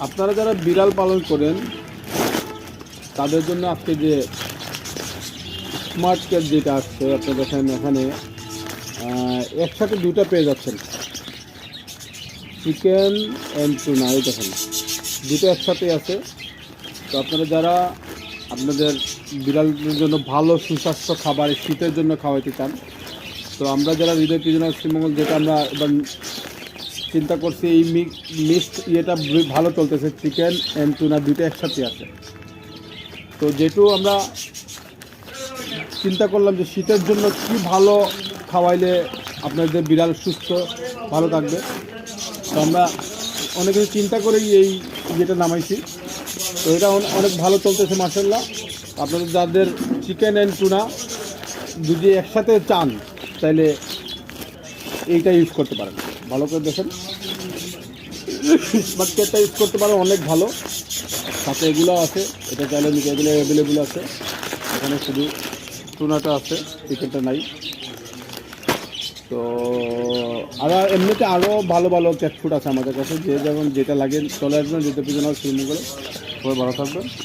আপনারা যারা বিড়াল পালন করেন তাদের জন্য আজকে যে স্মার্ট কেয়ার যেটা আসছে আপনারা দেখেন এখানে একসাথে দুটো পেয়ে যাচ্ছেন, চিকেন অ্যান্ড টুনা। এই দেখেন দুটো একসাথে আছে। তো আপনারা যারা আপনাদের বিড়ালদের জন্য ভালো সুস্বাস্থ্য খাবার শীতের জন্য খাওয়াইতে চান, তো আমরা যারা হৃদয় পিজনা শ্রীমঙ্গল যেটা আমরা এবার চিন্তা করছি, এই মিক্সড ইয়েটা ভালো চলতেছে, চিকেন অ্যান্ড টুনা দুটো একসাথে আছে। তো যেহেতু আমরা চিন্তা করলাম যে শীতের জন্য কি ভালো খাওয়াইলে আপনাদের বিড়াল সুস্থ ভালো থাকবে, তো আমরা অনেক কিছু চিন্তা করেই এই ইয়েটা নামাইছি। তো এটা অনেক ভালো চলতেছে মাশাআল্লাহ। আপনাদের যাদের চিকেন অ্যান্ড টুনা যদি একসাথে চান তাহলে এইটা ইউজ করতে পারেন। ভালো করে দেখেন, স্মার্ট কেয়ারটা ইউজ করতে পারেন, অনেক ভালো। সাথে এগুলো আছে, এটা চাইলে নিতে, এগুলো অ্যাভেলেবল আছে। এখানে শুধু টুনাটা আছে, চিকেনটা নাই। তো আর এমনিতে আরও ভালো ভালো ক্যাট ফুড আছে আমাদের কাছে, যে যেমন যেটা লাগে চলে আসবেন, যেতে পিছনে শ্রীমঙ্গলে। সবাই ভালো থাকবেন।